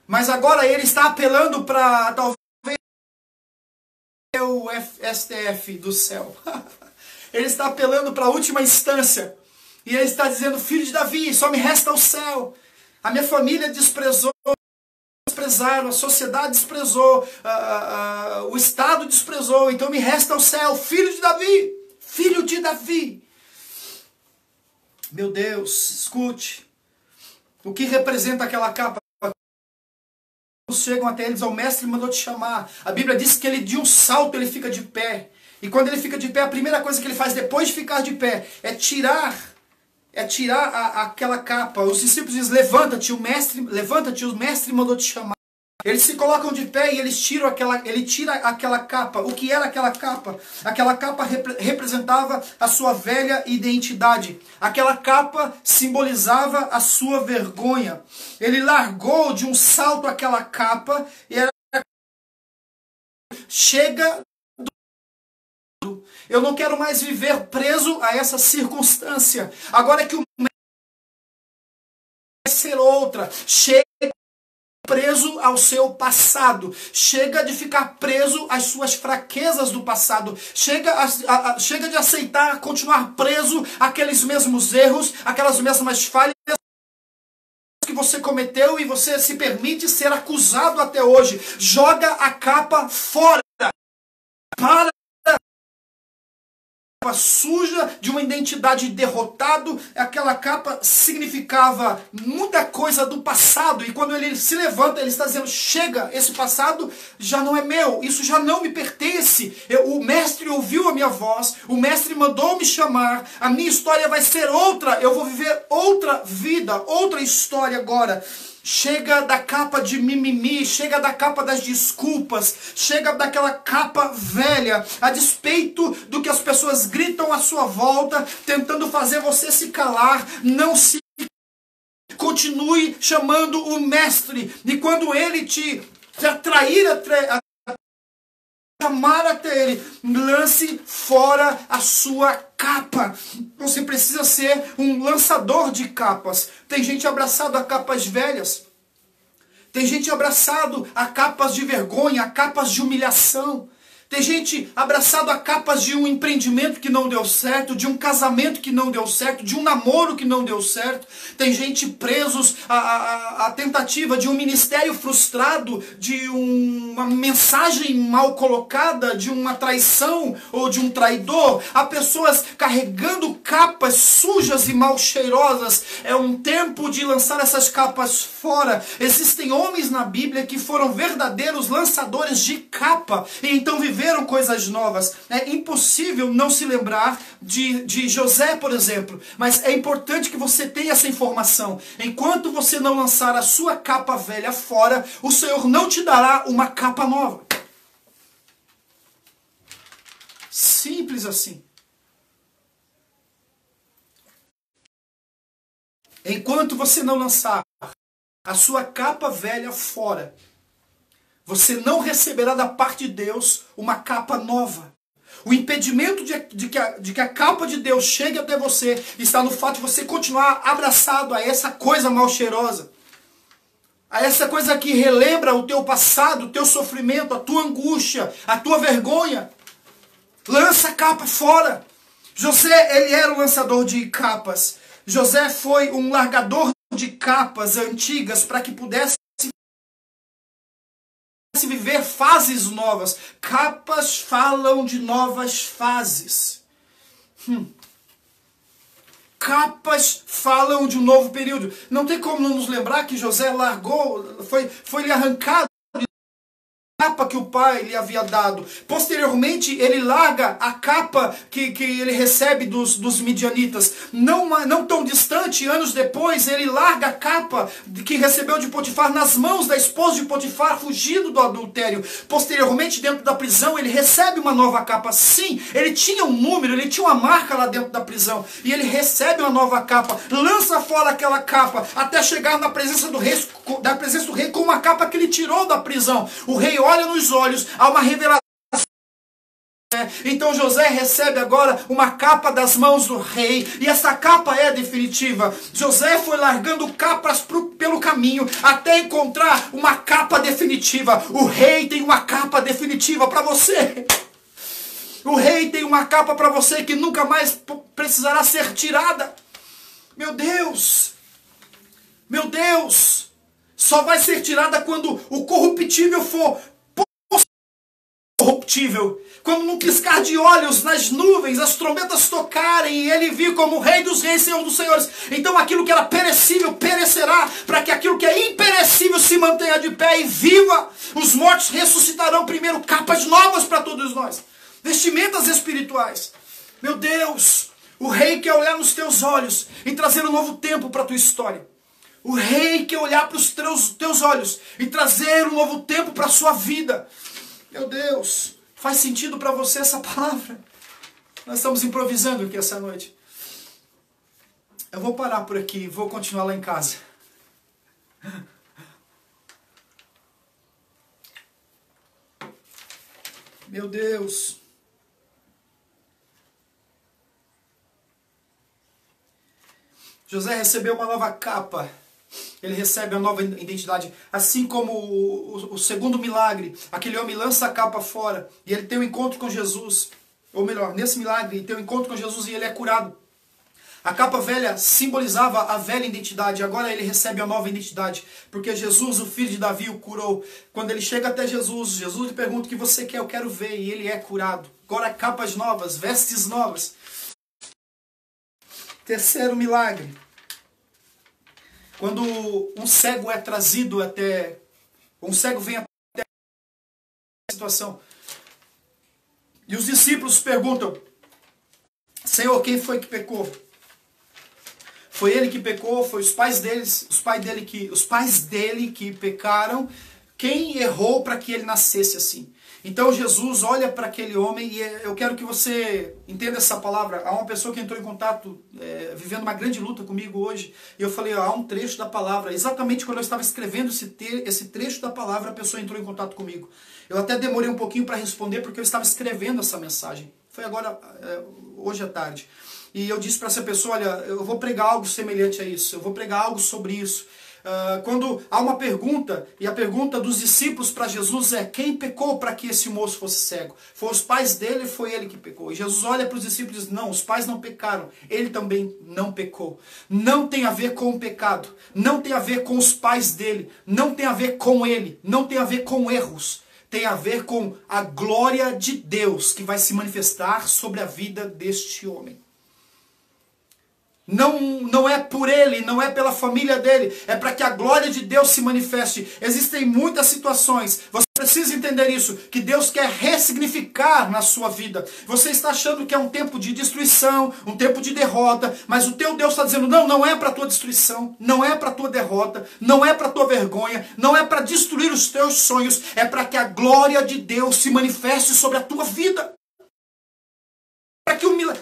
Mas agora ele está apelando para talvez o STF do céu. Ele está apelando para a última instância. E ele está dizendo, filho de Davi, só me resta o céu. A minha família desprezaram, a sociedade desprezou, o Estado desprezou, então me resta o céu, filho de Davi, filho de Davi. Meu Deus, escute, o que representa aquela capa? Chegam até eles, o mestre mandou te chamar. A Bíblia diz que ele de um salto ele fica de pé. E quando ele fica de pé, a primeira coisa que ele faz depois de ficar de pé é tirar aquela capa. Os discípulos dizem, levanta-te, o mestre mandou te chamar. Eles se colocam de pé e ele tira aquela capa. O que era aquela capa? Aquela capa representava a sua velha identidade. Aquela capa simbolizava a sua vergonha. Ele largou de um salto aquela capa e era chega do... Eu não quero mais viver preso a essa circunstância. Agora é que o vai ser outra. Chega preso ao seu passado, chega de ficar preso às suas fraquezas do passado, chega de aceitar continuar preso àqueles mesmos erros, aquelas mesmas falhas que você cometeu e você se permite ser acusado até hoje. Joga a capa fora, para suja de uma identidade derrotado. Aquela capa significava muita coisa do passado, e quando ele se levanta, ele está dizendo, chega, esse passado já não é meu, isso já não me pertence. O mestre ouviu a minha voz, o mestre mandou me chamar, a minha história vai ser outra, eu vou viver outra vida, outra história agora. Chega da capa de mimimi, chega da capa das desculpas, chega daquela capa velha, a despeito do que as pessoas gritam à sua volta, tentando fazer você se calar, não se... Continue chamando o mestre, e quando ele te atrair chamar até ele, lance fora a sua capa. Você precisa ser um lançador de capas. Tem gente abraçado a capas velhas. Tem gente abraçado a capas de vergonha, a capas de humilhação. Tem gente abraçado a capas de um empreendimento que não deu certo, de um casamento que não deu certo, de um namoro que não deu certo. Tem gente presos à tentativa de um ministério frustrado, de uma mensagem mal colocada, de uma traição ou de um traidor. Há pessoas carregando capas sujas e mal cheirosas. É um tempo de lançar essas capas fora. Existem homens na Bíblia que foram verdadeiros lançadores de capa e então viveram coisas novas. É impossível não se lembrar de José, por exemplo, mas é importante que você tenha essa informação. Enquanto você não lançar a sua capa velha fora, o Senhor não te dará uma capa nova. Simples assim. Enquanto você não lançar a sua capa velha fora, você não receberá da parte de Deus uma capa nova. O impedimento de que a capa de Deus chegue até você está no fato de você continuar abraçado a essa coisa mal cheirosa. A essa coisa que relembra o teu passado, o teu sofrimento, a tua angústia, a tua vergonha. Lança a capa fora. José, ele era um lançador de capas. José foi um largador de capas antigas para que pudesse viver fases novas. Capas falam de novas fases. Capas falam de um novo período. Não tem como não nos lembrar que José largou, foi-lhe arrancado a capa que o pai lhe havia dado. Posteriormente, ele larga a capa que ele recebe dos midianitas. Não tão distante, anos depois, ele larga a capa que recebeu de Potifar nas mãos da esposa de Potifar, fugindo do adultério. Posteriormente, dentro da prisão, ele recebe uma nova capa. Sim, ele tinha um número, ele tinha uma marca lá dentro da prisão. E ele recebe uma nova capa, lança fora aquela capa, até chegar na presença do rei, com uma capa que ele tirou da prisão. O rei olha nos olhos, há uma revelação. Então José recebe agora uma capa das mãos do rei, e essa capa é definitiva. José foi largando capas pelo caminho até encontrar uma capa definitiva. O rei tem uma capa definitiva para você. O rei tem uma capa para você que nunca mais precisará ser tirada. Meu Deus! Meu Deus! Só vai ser tirada quando o corruptível for corruptível. Quando num piscar de olhos, nas nuvens, as trombetas tocarem e ele vir como Rei dos Reis, Senhor dos Senhores. Então aquilo que era perecível perecerá, para que aquilo que é imperecível se mantenha de pé e viva. Os mortos ressuscitarão primeiro, capas novas para todos nós. Vestimentas espirituais. Meu Deus, o Rei quer olhar nos teus olhos e trazer um novo tempo para a tua história. O Rei quer olhar para os teus olhos e trazer um novo tempo para a sua vida. Meu Deus, faz sentido para você essa palavra? Nós estamos improvisando aqui essa noite. Eu vou parar por aqui, vou continuar lá em casa. Meu Deus. José recebeu uma nova capa. Ele recebe a nova identidade. Assim como o segundo milagre, aquele homem lança a capa fora e ele tem um encontro com Jesus. Ou melhor, nesse milagre, ele tem um encontro com Jesus e ele é curado. A capa velha simbolizava a velha identidade. Agora ele recebe a nova identidade. Porque Jesus, o filho de Davi, o curou. Quando ele chega até Jesus, Jesus lhe pergunta o que você quer, eu quero ver. E ele é curado. Agora capas novas, vestes novas. Terceiro milagre. Quando um cego é trazido até... Um cego vem até a situação. E os discípulos perguntam: Senhor, quem foi que pecou? Foi ele que pecou? Foi os pais dele que pecaram? Quem errou para que ele nascesse assim? Então Jesus olha para aquele homem e eu quero que você entenda essa palavra. Há uma pessoa que entrou em contato, vivendo uma grande luta comigo hoje, e eu falei, há um trecho da palavra. Exatamente quando eu estava escrevendo esse trecho da palavra, a pessoa entrou em contato comigo. Eu até demorei um pouquinho para responder, porque eu estava escrevendo essa mensagem. Foi agora, hoje à tarde. E eu disse para essa pessoa, olha, eu vou pregar algo semelhante a isso, eu vou pregar algo sobre isso. Quando há uma pergunta, e a pergunta dos discípulos para Jesus é: quem pecou para que esse moço fosse cego? Foi os pais dele, foi ele que pecou? E Jesus olha para os discípulos e diz: não, os pais não pecaram, ele também não pecou. Não tem a ver com o pecado, não tem a ver com os pais dele, não tem a ver com ele, não tem a ver com erros. Tem a ver com a glória de Deus que vai se manifestar sobre a vida deste homem. Não é por ele, não é pela família dele, é para que a glória de Deus se manifeste. Existem muitas situações, você precisa entender isso, que Deus quer ressignificar na sua vida. Você está achando que é um tempo de destruição, um tempo de derrota, mas o teu Deus está dizendo, não é para a tua destruição, não é para a tua derrota, não é para a tua vergonha, não é para destruir os teus sonhos, é para que a glória de Deus se manifeste sobre a tua vida.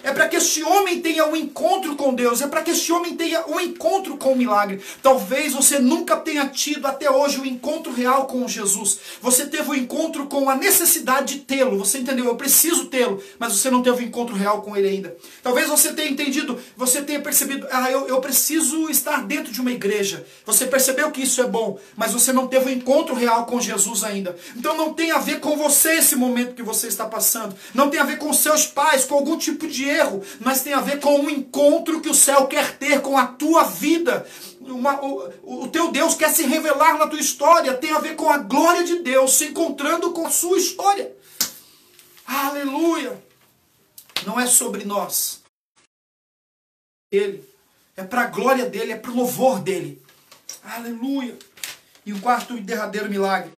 É para que este homem tenha um encontro com Deus. É para que este homem tenha um encontro com o milagre. Talvez você nunca tenha tido até hoje um encontro real com Jesus. Você teve um encontro com a necessidade de tê-lo. Você entendeu? Eu preciso tê-lo. Mas você não teve um encontro real com ele ainda. Talvez você tenha entendido, você tenha percebido, eu preciso estar dentro de uma igreja. Você percebeu que isso é bom, mas você não teve um encontro real com Jesus ainda. Então não tem a ver com você esse momento que você está passando. Não tem a ver com seus pais, com algum tipo de erro, mas tem a ver com um encontro que o céu quer ter com a tua vida. O teu Deus quer se revelar na tua história, tem a ver com a glória de Deus se encontrando com a sua história. Aleluia! Não é sobre nós. Ele é para a glória dele, é para o louvor dele. Aleluia! E o quarto e derradeiro milagre.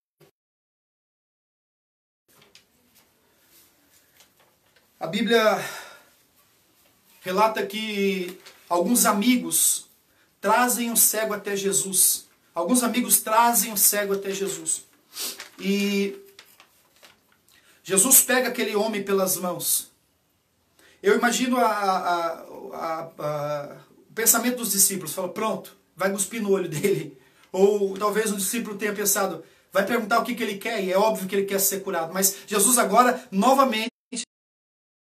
A Bíblia relata que alguns amigos trazem um cego até Jesus. Alguns amigos trazem um cego até Jesus. E Jesus pega aquele homem pelas mãos. Eu imagino o pensamento dos discípulos. Fala, pronto, vai cuspir no olho dele. Ou talvez um discípulo tenha pensado, vai perguntar o que ele quer. E é óbvio que ele quer ser curado. Mas Jesus agora, novamente,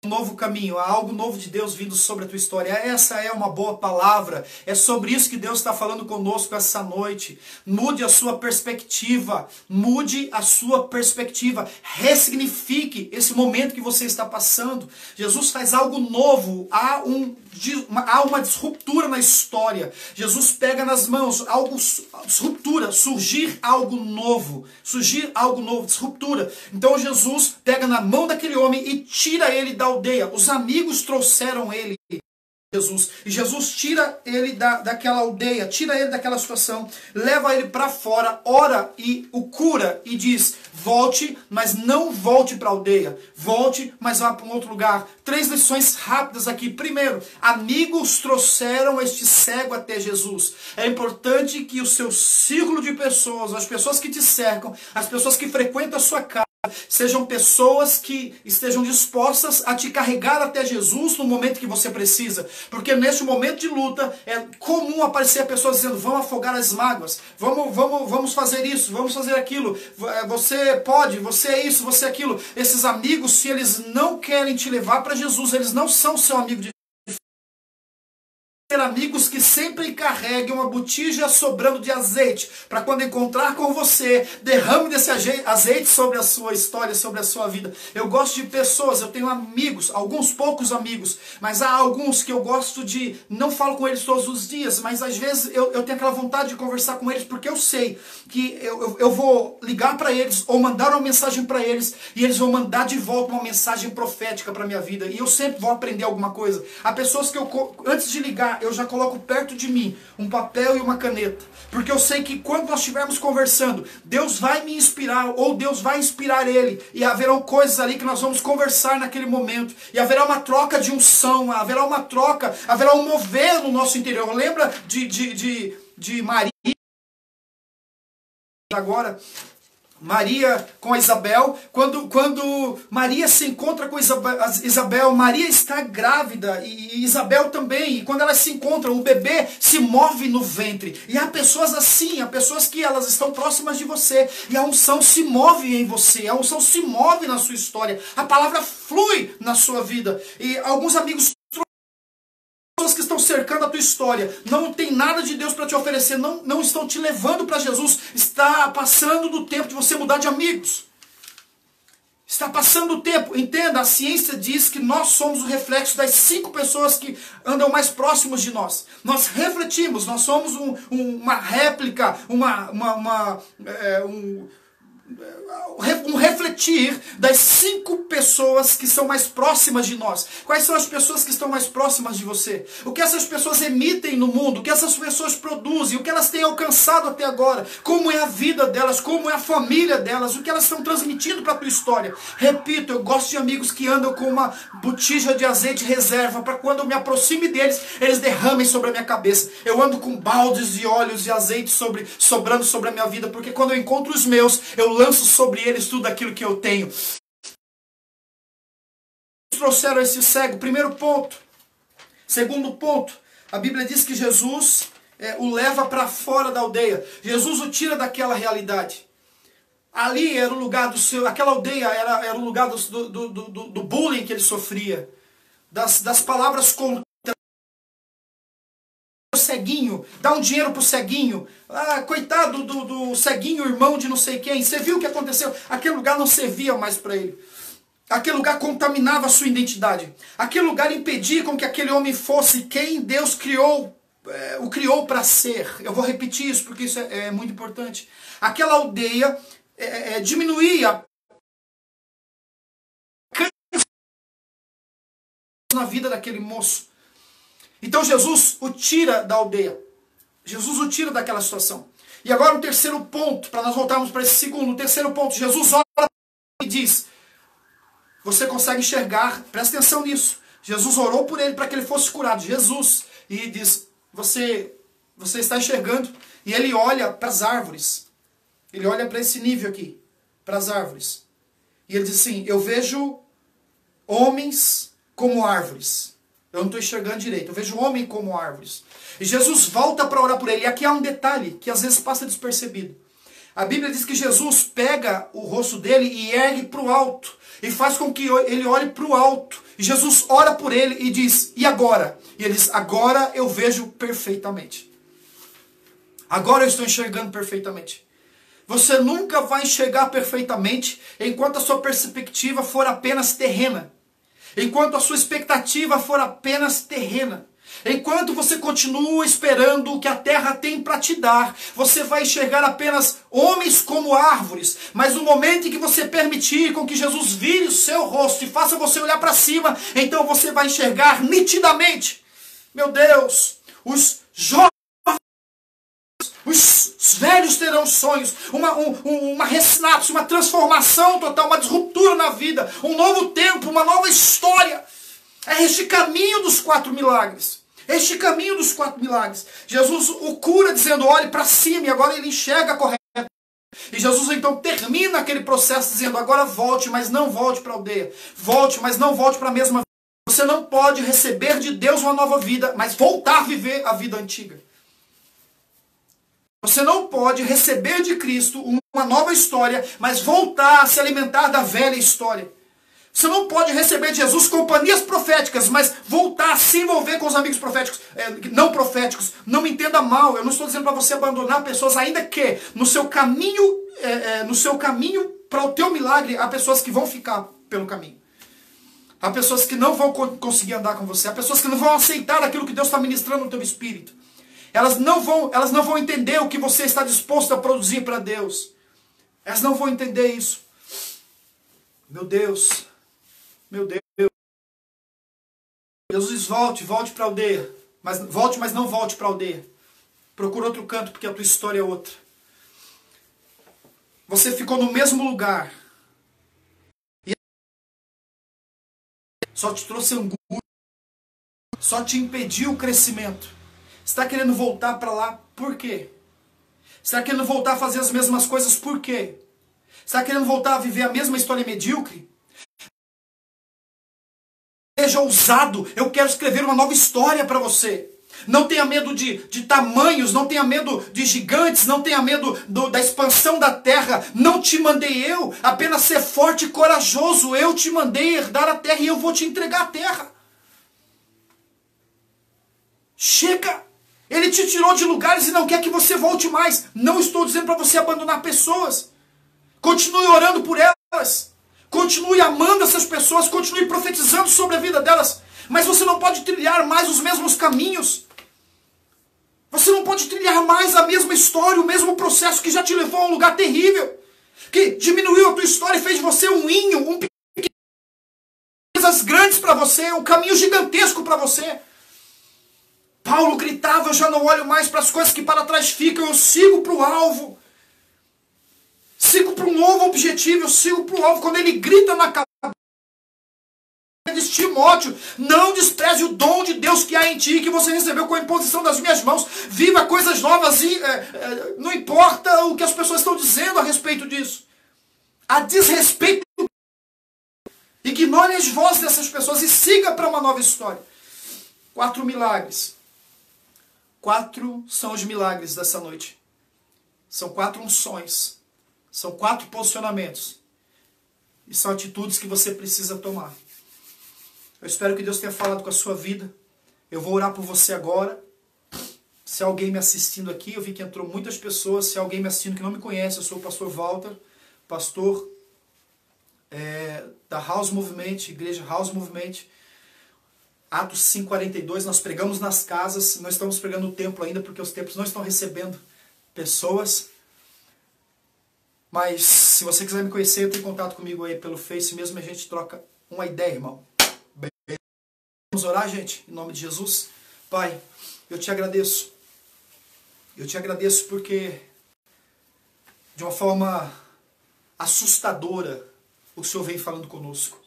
um novo caminho, há algo novo de Deus vindo sobre a tua história. Essa é uma boa palavra. É sobre isso que Deus está falando conosco essa noite. Mude a sua perspectiva. Mude a sua perspectiva. Ressignifique esse momento que você está passando. Jesus faz algo novo. Há uma disruptura na história. Jesus pega nas mãos algo, disruptura, surgir algo novo. Surgir algo novo, disruptura. Então Jesus pega na mão daquele homem e tira ele da aldeia. Os amigos trouxeram ele, Jesus. E Jesus tira ele daquela aldeia, tira ele daquela situação, leva ele para fora, ora e o cura e diz: volte, mas não volte para a aldeia. Volte, mas vá para um outro lugar. 3 lições rápidas aqui. Primeiro, amigos trouxeram este cego até Jesus. É importante que o seu círculo de pessoas, as pessoas que te cercam, as pessoas que frequentam a sua casa, sejam pessoas que estejam dispostas a te carregar até Jesus no momento que você precisa. Porque neste momento de luta é comum aparecer pessoas dizendo: vamos afogar as mágoas, vamos fazer isso, vamos fazer aquilo, você pode, você é isso, você é aquilo. Esses amigos, se eles não querem te levar para Jesus, eles não são seu amigo de amigos que sempre carreguem uma botija sobrando de azeite, para quando encontrar com você, derrame desse azeite sobre a sua história, sobre a sua vida. Eu gosto de pessoas, eu tenho amigos, alguns poucos amigos, mas há alguns que eu gosto de, não falo com eles todos os dias, mas às vezes eu tenho aquela vontade de conversar com eles, porque eu sei que eu vou ligar para eles, ou mandar uma mensagem para eles, e eles vão mandar de volta uma mensagem profética para minha vida, e eu sempre vou aprender alguma coisa. Há pessoas que antes de ligar, eu já coloco perto de mim um papel e uma caneta, porque eu sei que quando nós estivermos conversando, Deus vai me inspirar, ou Deus vai inspirar ele, e haverão coisas ali que nós vamos conversar naquele momento, e haverá uma troca de unção, haverá uma troca, haverá um mover no nosso interior. Lembra de Maria agora? Maria com Isabel, quando Maria se encontra com Isabel, Maria está grávida e Isabel também, e quando elas se encontram, o bebê se move no ventre, e há pessoas assim, há pessoas que elas estão próximas de você, e a unção se move em você, a unção se move na sua história, a palavra flui na sua vida, e alguns amigos que estão cercando a tua história, não tem nada de Deus para te oferecer, não estão te levando para Jesus, está passando do tempo de você mudar de amigos. Está passando o tempo. Entenda, a ciência diz que nós somos o reflexo das 5 pessoas que andam mais próximos de nós. Nós refletimos, nós somos uma réplica, um refletir das 5 pessoas que são mais próximas de nós. Quais são as pessoas que estão mais próximas de você? O que essas pessoas emitem no mundo? O que essas pessoas produzem? O que elas têm alcançado até agora? Como é a vida delas? Como é a família delas? O que elas estão transmitindo para a tua história? Repito, eu gosto de amigos que andam com uma botija de azeite reserva, para quando eu me aproxime deles, eles derramem sobre a minha cabeça. Eu ando com baldes de óleos e azeite sobrando sobre a minha vida, porque quando eu encontro os meus, eu lanço sobre eles tudo aquilo que eu tenho. Trouxeram esse cego, primeiro ponto. Segundo ponto, a Bíblia diz que Jesus o leva para fora da aldeia. Jesus o tira daquela realidade. Ali era o lugar do seu, aquela aldeia era o lugar do bullying que ele sofria, das palavras contra o ceguinho, dá um dinheiro pro ceguinho, coitado do ceguinho, irmão de não sei quem. Você viu o que aconteceu? Aquele lugar não servia mais para ele. Aquele lugar contaminava a sua identidade. Aquele lugar impedia com que aquele homem fosse quem Deus o criou para ser. Eu vou repetir isso porque isso é muito importante. Aquela aldeia diminuía na vida daquele moço. Então Jesus o tira da aldeia. Jesus o tira daquela situação. E agora o terceiro ponto, para nós voltarmos para esse segundo. O terceiro ponto, Jesus ora e diz: você consegue enxergar, presta atenção nisso. Jesus orou por ele para que ele fosse curado. Jesus, e diz: você está enxergando? E ele olha para as árvores. Ele olha para esse nível aqui, para as árvores. E ele diz assim: eu vejo homens como árvores. Eu não estou enxergando direito. Eu vejo homem como árvores. E Jesus volta para orar por ele. E aqui há um detalhe que às vezes passa despercebido. A Bíblia diz que Jesus pega o rosto dele e ergue para o alto. E faz com que ele olhe para o alto. E Jesus ora por ele e diz, e agora? E ele diz, agora eu vejo perfeitamente. Agora eu estou enxergando perfeitamente. Você nunca vai enxergar perfeitamente enquanto a sua perspectiva for apenas terrena. Enquanto a sua expectativa for apenas terrena. Enquanto você continua esperando o que a terra tem para te dar, você vai enxergar apenas homens como árvores. Mas no momento em que você permitir com que Jesus vire o seu rosto e faça você olhar para cima, então você vai enxergar nitidamente. Meu Deus, os jovens, os velhos terão sonhos, uma ressinapse, uma transformação total, uma disruptura na vida, um novo tempo, uma nova história. É este caminho dos 4 milagres. Este caminho dos 4 milagres. Jesus o cura dizendo, olhe para cima, e agora ele enxerga corretamente. E Jesus então termina aquele processo dizendo, agora volte, mas não volte para a aldeia. Volte, mas não volte para a mesma vida. Você não pode receber de Deus uma nova vida, mas voltar a viver a vida antiga. Você não pode receber de Cristo uma nova história, mas voltar a se alimentar da velha história. Você não pode receber de Jesus companhias proféticas, mas voltar a se envolver com os amigos proféticos, não proféticos. Não me entenda mal, eu não estou dizendo para você abandonar pessoas, ainda que no seu caminho para o teu milagre, há pessoas que vão ficar pelo caminho. Há pessoas que não vão conseguir andar com você, há pessoas que não vão aceitar aquilo que Deus está ministrando no teu espírito. Elas não vão entender o que você está disposto a produzir para Deus. Elas não vão entender isso. Meu Deus. Meu Deus. Jesus diz, volte para a aldeia. Volte, mas não volte para a aldeia. Procura outro canto, porque a tua história é outra. Você ficou no mesmo lugar. E só te trouxe angústia. Só te impediu o crescimento. Você está querendo voltar para lá, por quê? Você está querendo voltar a fazer as mesmas coisas, por quê? Você está querendo voltar a viver a mesma história medíocre? Seja ousado, eu quero escrever uma nova história para você. Não tenha medo de tamanhos, não tenha medo de gigantes, não tenha medo da expansão da terra. Não te mandei eu, apenas ser forte e corajoso. Eu te mandei herdar a terra e eu vou te entregar a terra. Chega! Ele te tirou de lugares e não quer que você volte mais. Não estou dizendo para você abandonar pessoas. Continue orando por elas. Continue amando essas pessoas. Continue profetizando sobre a vida delas. Mas você não pode trilhar mais os mesmos caminhos. Você não pode trilhar mais a mesma história, o mesmo processo que já te levou a um lugar terrível. Que diminuiu a tua história e fez de você um ninho, coisas grandes para você, um caminho gigantesco para você. Paulo gritava, eu já não olho mais para as coisas que para trás ficam, eu sigo para o alvo. Sigo para um novo objetivo, eu sigo para o alvo. Quando ele grita na cabeça de Timóteo, não despreze o dom de Deus que há em ti, que você recebeu com a imposição das minhas mãos. Viva coisas novas e não importa o que as pessoas estão dizendo a respeito disso. A desrespeito. Ignore as vozes dessas pessoas e siga para uma nova história. 4 milagres. 4 são os milagres dessa noite. São 4 unções. São 4 posicionamentos. E são atitudes que você precisa tomar. Eu espero que Deus tenha falado com a sua vida. Eu vou orar por você agora. Se alguém me assistindo aqui, eu vi que entrou muitas pessoas. Se alguém me assistindo que não me conhece, eu sou o pastor Walter, pastor da House Movement, igreja House Movement. Atos 5:42, nós pregamos nas casas, não estamos pregando no templo ainda, porque os templos não estão recebendo pessoas. Mas se você quiser me conhecer, entre em contato comigo aí pelo Face mesmo, a gente troca uma ideia, irmão. Vamos orar, gente, em nome de Jesus. Pai, eu te agradeço. Eu te agradeço porque, de uma forma assustadora, o Senhor vem falando conosco.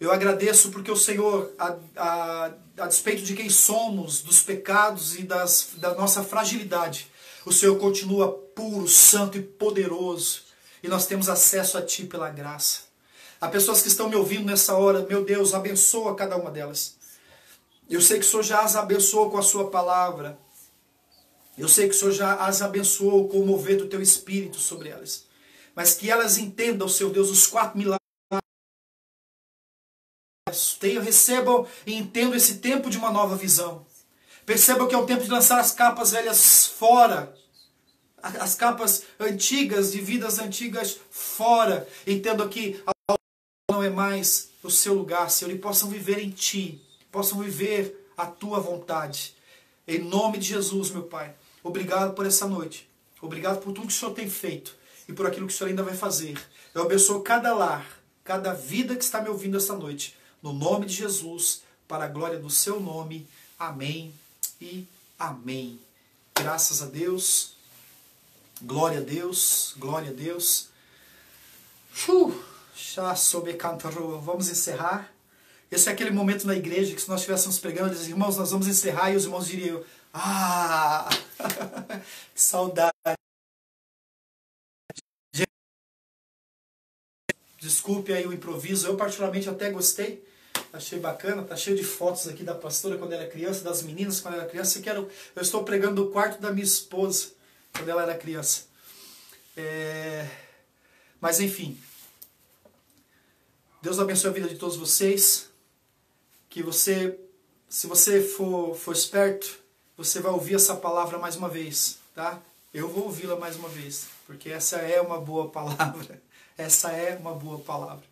Eu agradeço porque o Senhor, a despeito de quem somos, dos pecados e da nossa fragilidade, o Senhor continua puro, santo e poderoso. E nós temos acesso a Ti pela graça. Há pessoas que estão me ouvindo nessa hora, meu Deus, abençoa cada uma delas. Eu sei que o Senhor já as abençoou com a Sua palavra. Eu sei que o Senhor já as abençoou com o mover do teu Espírito sobre elas. Mas que elas entendam, Senhor Deus, os 4 milagres. Recebam e entendam esse tempo de uma nova visão. Percebam que é o tempo de lançar as capas velhas fora. As capas antigas, de vidas antigas, fora. Entendam que não é mais o seu lugar, Senhor. E possam viver em Ti. Possam viver a Tua vontade. Em nome de Jesus, meu Pai. Obrigado por essa noite. Obrigado por tudo que o Senhor tem feito. E por aquilo que o Senhor ainda vai fazer. Eu abençoo cada lar, cada vida que está me ouvindo essa noite. No nome de Jesus, para a glória do seu nome. Amém e amém. Graças a Deus. Glória a Deus. Glória a Deus. Vamos encerrar. Esse é aquele momento na igreja que se nós estivéssemos pregando, eu dizia, irmãos, nós vamos encerrar, e os irmãos diriam, que saudade. Desculpe aí o improviso, eu particularmente até gostei, achei bacana, tá cheio de fotos aqui da pastora quando era criança, das meninas quando era criança. Eu estou pregando do quarto da minha esposa quando ela era criança. Mas enfim, Deus abençoe a vida de todos vocês, que você, se você for esperto, você vai ouvir essa palavra mais uma vez, tá? Eu vou ouvi-la mais uma vez, porque essa é uma boa palavra. Essa é uma boa palavra.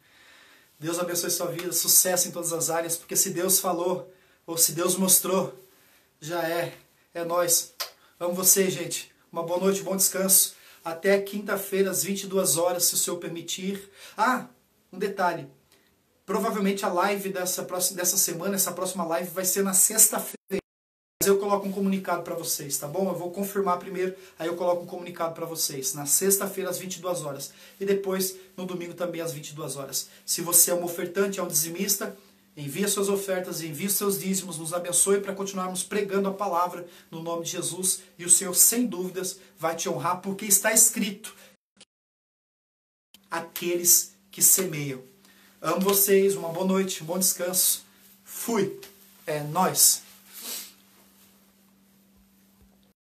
Deus abençoe sua vida, sucesso em todas as áreas, porque se Deus falou, ou se Deus mostrou, já é nóis. Amo vocês, gente. Uma boa noite, bom descanso. Até quinta-feira, às 22 horas, se o Senhor permitir. Um detalhe. Provavelmente a live dessa semana, essa próxima live, vai ser na sexta-feira. Mas eu coloco um comunicado para vocês, tá bom? Eu vou confirmar primeiro, aí eu coloco um comunicado para vocês. Na sexta-feira, às 22 horas. E depois, no domingo também, às 22 horas. Se você é um ofertante, é um dizimista, envie suas ofertas, envie seus dízimos, nos abençoe para continuarmos pregando a palavra no nome de Jesus. E o Senhor, sem dúvidas, vai te honrar, porque está escrito: aqueles que semeiam. Amo vocês, uma boa noite, um bom descanso. Fui. É nóis.